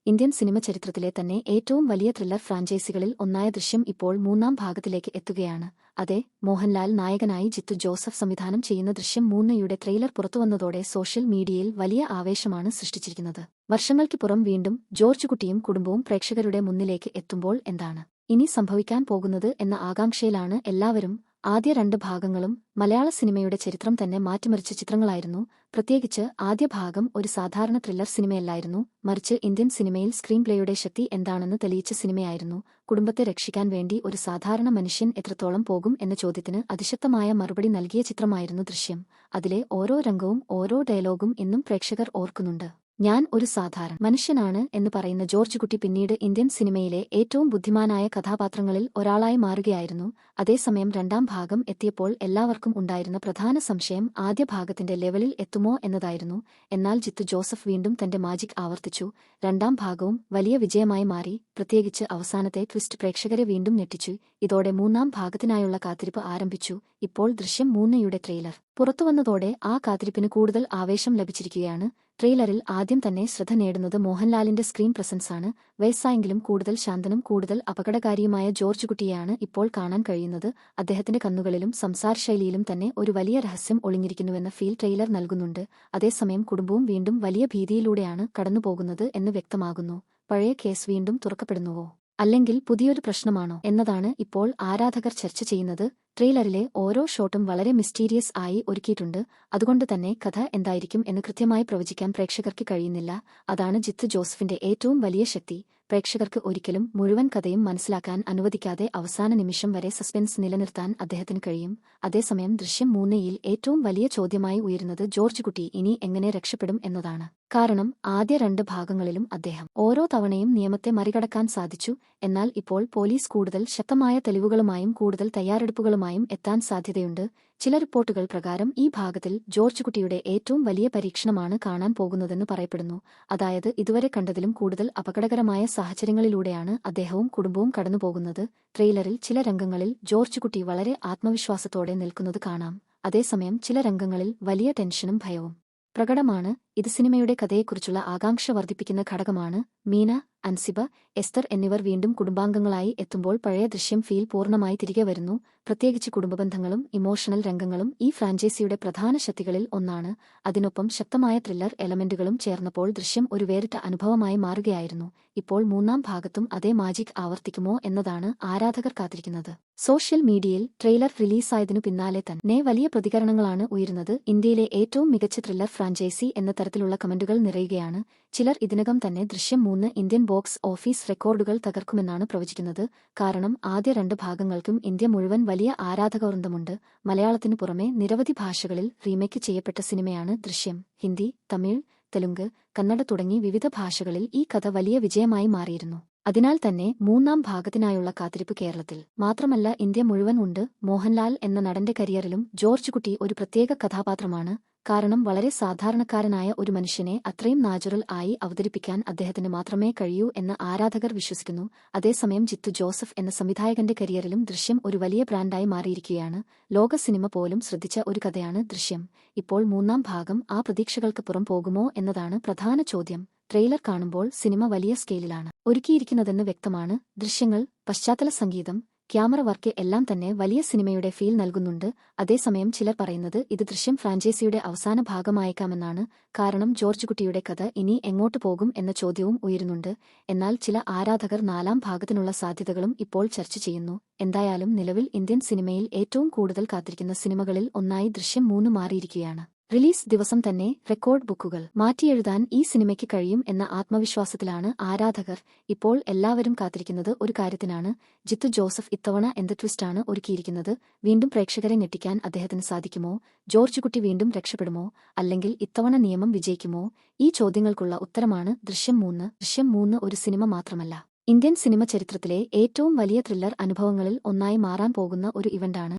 Indian cinema ചരിത്രത്തിലെ തന്നെ ഏറ്റവും വലിയ ത്രില്ലർ ഫ്രാഞ്ചൈസികളിൽ ഒന്നായ ദൃശ്യം ഇപ്പോൾ മൂന്നാം ഭാഗത്തിലേക്ക് എത്തുകയാണ്. അതെ, മോഹൻലാൽ നായകനായി ജിത്തു ജോസഫ് സംവിധാനം ചെയ്യുന്ന ദൃശ്യം 3യുടെ ട്രെയിലർ പുറത്തുവന്നതോടെ സോഷ്യൽ മീഡിയയിൽ വലിയ ആവേശമാണ് സൃഷ്ടിച്ചിരിക്കുന്നത്. വർഷങ്ങൾക്ക് പുറം വീണ്ടും ജോർജ് കുട്ടിയും കുടുംബവും പ്രേക്ഷകരുടെ മുന്നിലേക്ക് എത്തുമ്പോൾ എന്താണ് ഇനി സംഭവിക്കാൻ പോകുന്നത് എന്ന ആകാംക്ഷയിലാണ് എല്ലാവരും. ആദ്യ 2 ഭാഗങ്ങളും മലയാള സിനിമയുടെ ചരിത്രം തന്നെ മാറ്റിമറിച്ച ചിത്രങ്ങളായിരുന്നു. പ്രത്യേകിച്ച് ആദ്യ ഭാഗം ഒരു സാധാരണ ത്രില്ലർ സിനിമയല്ലായിരുന്നു, മറിച്ച് ഇന്ത്യൻ സിനിമയിൽ സ്ക്രീൻ പ്ലേയുടെ ശക്തി എന്താണെന്ന് തെളിയിച്ച സിനിമയായിരുന്നു. കുടുംബത്തെ രക്ഷിക്കാൻ വേണ്ടി ഒരു സാധാരണ മനുഷ്യൻ എത്രത്തോളം പോകും എന്ന ചോദ്യത്തിന് അതിശക്തമായ മറുപടി നൽകിയ ചിത്രമായിരുന്നു ദൃശ്യം. അതിലെ ഓരോ രംഗവും ഓരോ ഡയലോഗും ഇന്നും പ്രേക്ഷകർ ഓർക്കുന്നുണ്ട്. ഞാൻ ഒരു സാധാരണ മനുഷ്യനാണ് എന്ന് പറയുന്ന ജോർജ് കുട്ടി പിന്നീട് ഇന്ത്യൻ സിനിമയിലെ ഏറ്റവും ബുദ്ധിമാനായ കഥാപാത്രങ്ങളിൽ ഒരാളായി മാറുകയായിരുന്നു. അതേസമയം 2ാം ഭാഗം എത്തിയപ്പോൾ എല്ലാവർക്കും ഉണ്ടായിരുന്ന പ്രധാന സംശയം ആദ്യ ഭാഗത്തിന്റെ ലെവലിൽ എത്തുമോ എന്നതായിരുന്നു. എന്നാൽ ജിത്തു ജോസഫ് വീണ്ടും തന്റെ മാജിക് ആവർത്തിച്ചു. 2ാം ഭാഗവും വലിയ വിജയമായി മാറി. പ്രത്യേകിച്ച് അവസാനത്തെ ട്വിസ്റ്റ് പ്രേക്ഷകരെ വീണ്ടും ഞെട്ടിച്ചു. ഇതോടെ 3ാം ഭാഗത്തിനായുള്ള കാത്തിരിപ്പ് ആരംഭിച്ചു. ഇപ്പോൾ ദൃശ്യം 3യുടെ ട്രെയിലർ പുറത്തുവന്നതോടെ ആ കാത്തിരിപ്പിന് കൂടുതൽ ആവേശം ലഭിച്ചിരിക്കുകയാണ്. ട്രെയിലറിൽ ആദ്യം തന്നെ ശ്രദ്ധ നേടുന്നത് മോഹൻലാലിന്റെ സ്ക്രീൻ പ്രസൻസാണ്. വയസ്സായെങ്കിലും കൂടുതൽ ശാന്തനും കൂടുതൽ അപകടകാരിയുമായ ജോർജ് കുട്ടിയെയാണ് ഇപ്പോൾ കാണാൻ കഴിയുന്നത്. അദ്ദേഹത്തിന്റെ കണ്ണുകളിലും സംസാരശൈലിയിലും തന്നെ ഒരു വലിയ രഹസ്യം ഒളിഞ്ഞിരിക്കുന്നുവെന്ന ഫീൽ ട്രെയിലർ നൽകുന്നുണ്ട്. അതേസമയം കുടുംബവും വീണ്ടും വലിയ ഭീതിയിലൂടെയാണ് കടന്നുപോകുന്നത് എന്ന് വ്യക്തമാകുന്നു. പഴയ കേസ് വീണ്ടും തുറക്കപ്പെടുന്നുവോ, അല്ലെങ്കിൽ പുതിയൊരു പ്രശ്നമാണോ എന്നതാണ് ഇപ്പോൾ ആരാധകർ ചർച്ച ചെയ്യുന്നത്. ട്രെയിലറിലെ ഓരോ ഷോട്ടും വളരെ മിസ്റ്റീരിയസ് ആയി ഒരുക്കിയിട്ടുണ്ട്. അതുകൊണ്ട് തന്നെ കഥ എന്തായിരിക്കും എന്ന് കൃത്യമായി പ്രവചിക്കാൻ പ്രേക്ഷകർക്ക് കഴിയുന്നില്ല. അതാണ് ജിത്തു ജോസഫിന്റെ ഏറ്റവും വലിയ ശക്തി. പ്രേക്ഷകർക്ക് ഒരിക്കലും മുഴുവൻ കഥയും മനസ്സിലാക്കാൻ അനുവദിക്കാതെ അവസാന നിമിഷം വരെ സസ്പെൻസ് നിലനിർത്താൻ അദ്ദേഹത്തിന് കഴിയും. അതേസമയം ദൃശ്യം 3യിൽ ഏറ്റവും വലിയ ചോദ്യമായി ഉയരുന്നത് ജോർജ് കുട്ടി ഇനി എങ്ങനെ രക്ഷപ്പെടും എന്നതാണ്. കാരണം ആദ്യ 2 ഭാഗങ്ങളിലും അദ്ദേഹം ഓരോ തവണയും നിയമത്തെ മറികടക്കാൻ സാധിച്ചു. എന്നാൽ ഇപ്പോൾ പോലീസ് കൂടുതൽ ശക്തമായ തെളിവുകളുമായും കൂടുതൽ തയ്യാറെടുപ്പുകളുമായും എത്താൻ സാധ്യതയുണ്ട്. ചില റിപ്പോർട്ടുകൾ പ്രകാരം ഈ ഭാഗത്തിൽ ജോർജ് കുട്ടിയുടെ ഏറ്റവും വലിയ പരീക്ഷണമാണ് കാണാൻ പോകുന്നതെന്ന് പറയപ്പെടുന്നു. അതായത് ഇതുവരെ കണ്ടതിലും കൂടുതൽ അപകടകരമായ സാഹചര്യങ്ങളിലൂടെയാണ് അദ്ദേഹവും കുടുംബവും കടന്നുപോകുന്നത്. ട്രെയിലറിൽ ചില രംഗങ്ങളിൽ ജോർജ് കുട്ടി വളരെ ആത്മവിശ്വാസത്തോടെ നിൽക്കുന്നത് കാണാം. അതേസമയം ചില രംഗങ്ങളിൽ വലിയ ടെൻഷനും ഭയവും പ്രകടമാണ്. ഇത് സിനിമയുടെ കഥയെക്കുറിച്ചുള്ള ആകാംക്ഷ വർദ്ധിപ്പിക്കുന്ന ഘടകമാണ്. മീന, അൻസിബ, എസ്തർ എന്നിവർ വീണ്ടും കുടുംബാംഗങ്ങളായി എത്തുമ്പോൾ പഴയ ദൃശ്യം ഫീൽ പൂർണ്ണമായി തിരികെ വരുന്നു. പ്രത്യേകിച്ച് കുടുംബബന്ധങ്ങളും ഇമോഷണൽ രംഗങ്ങളും ഈ ഫ്രാഞ്ചൈസിയുടെ പ്രധാന ശക്തികളിൽ ഒന്നാണ്. അതിനൊപ്പം ശക്തമായ ത്രില്ലർ എലമെന്റുകളും ചേർന്നപ്പോൾ ദൃശ്യം ഒരു വേറിട്ട അനുഭവമായി മാറുകയായിരുന്നു. ഇപ്പോൾ 3ാം ഭാഗത്തും അതേ മാജിക് ആവർത്തിക്കുമോ എന്നതാണ് ആരാധകർ കാത്തിരിക്കുന്നത്. സോഷ്യൽ മീഡിയയിൽ ട്രെയിലർ റിലീസായതിനു പിന്നാലെ തന്നെ വലിയ പ്രതികരണങ്ങളാണ് ഉയരുന്നത്. ഇന്ത്യയിലെ ഏറ്റവും മികച്ച ത്രില്ലർ ഫ്രാഞ്ചൈസി എന്ന തരത്തിലുള്ള കമന്റുകൾ നിറയുകയാണ്. ചിലർ ഇതിനകം തന്നെ ദൃശ്യം 3 ഇന്ത്യൻ ബോക്സ് ഓഫീസ് റെക്കോർഡുകൾ തകർക്കുമെന്നാണ് പ്രവചിക്കുന്നത്. കാരണം ആദ്യ 2 ഭാഗങ്ങൾക്കും ഇന്ത്യ മുഴുവൻ വലിയ ആരാധകവൃന്ദമുണ്ട്. മലയാളത്തിനു പുറമെ നിരവധി ഭാഷകളിൽ റീമേക്ക് ചെയ്യപ്പെട്ട സിനിമയാണ് ദൃശ്യം. ഹിന്ദി, തമിഴ്, തെലുങ്ക്, കന്നഡ തുടങ്ങി വിവിധ ഭാഷകളിൽ ഈ കഥ വലിയ വിജയമായി മാറിയിരുന്നു. അതിനാൽ തന്നെ 3ാം ഭാഗത്തിനായുള്ള കാത്തിരിപ്പ് കേരളത്തിൽ മാത്രമല്ല ഇന്ത്യ മുഴുവൻ ഉണ്ട്. മോഹൻലാൽ എന്ന നടന്റെ കരിയറിലും ജോർജ് കുട്ടി ഒരു പ്രത്യേക കഥാപാത്രമാണ്. കാരണം വളരെ സാധാരണക്കാരനായ ഒരു മനുഷ്യനെ അത്രയും നാച്ചുറൽ ആയി അവതരിപ്പിക്കാൻ അദ്ദേഹത്തിന് മാത്രമേ കഴിയൂ എന്ന് ആരാധകർ വിശ്വസിക്കുന്നു. അതേസമയം ജിത്തു ജോസഫ് എന്ന സംവിധായകന്റെ കരിയറിലും ദൃശ്യം ഒരു വലിയ ബ്രാൻഡായി മാറിയിരിക്കുകയാണ്. ലോക സിനിമ പോലും ശ്രദ്ധിച്ച ഒരു കഥയാണ് ദൃശ്യം. ഇപ്പോൾ 3ാം ഭാഗം ആ പ്രതീക്ഷകൾക്ക് പുറം പോകുമോ എന്നതാണ് പ്രധാന ചോദ്യം. ട്രെയിലർ കാണുമ്പോൾ സിനിമ വലിയ സ്കെയിലിലാണ് ഒരുക്കിയിരിക്കുന്നതെന്ന് വ്യക്തമാണ്. ദൃശ്യങ്ങൾ, പശ്ചാത്തല സംഗീതം, ക്യാമറ വർക്ക് എല്ലാം തന്നെ വലിയ സിനിമയുടെ ഫീൽ നൽകുന്നുണ്ട്. അതേസമയം ചിലർ പറയുന്നത് ഇത് ദൃശ്യം ഫ്രാഞ്ചൈസിയുടെ അവസാന ഭാഗമായേക്കാമെന്നാണ്. കാരണം ജോർജ് കുട്ടിയുടെ കഥ ഇനി എങ്ങോട്ട് പോകും എന്ന ചോദ്യവും ഉയരുന്നുണ്ട്. എന്നാൽ ചില ആരാധകർ 4ാം ഭാഗത്തിനുള്ള സാധ്യതകളും ഇപ്പോൾ ചർച്ച ചെയ്യുന്നു. എന്തായാലും നിലവിൽ ഇന്ത്യൻ സിനിമയിൽ ഏറ്റവും കൂടുതൽ കാത്തിരിക്കുന്ന സിനിമകളിൽ ഒന്നായി ദൃശ്യം 3 മാറിയിരിക്കുകയാണ്. റിലീസ് ദിവസം തന്നെ റെക്കോർഡ് ബുക്കുകൾ മാറ്റിയെഴുതാൻ ഈ സിനിമയ്ക്ക് കഴിയും എന്ന ആത്മവിശ്വാസത്തിലാണ് ആരാധകർ. ഇപ്പോൾ എല്ലാവരും കാത്തിരിക്കുന്നത് ഒരു കാര്യത്തിനാണ്. ജിത്തു ജോസഫ് ഇത്തവണ എന്ത് ട്വിസ്റ്റാണ് ഒരുക്കിയിരിക്കുന്നത്? വീണ്ടും പ്രേക്ഷകരെ ഞെട്ടിക്കാൻ അദ്ദേഹത്തിന് സാധിക്കുമോ? ജോർജ് കുട്ടി വീണ്ടും രക്ഷപ്പെടുമോ? അല്ലെങ്കിൽ ഇത്തവണ നിയമം വിജയിക്കുമോ? ഈ ചോദ്യങ്ങൾക്കുള്ള ഉത്തരമാണ് ദൃശ്യം 3. ദൃശ്യം 3 ഒരു സിനിമ മാത്രമല്ല, ഇന്ത്യൻ സിനിമ ചരിത്രത്തിലെ ഏറ്റവും വലിയ ത്രില്ലർ അനുഭവങ്ങളിൽ ഒന്നായി മാറാൻ പോകുന്ന ഒരു ഇവന്റാണ്.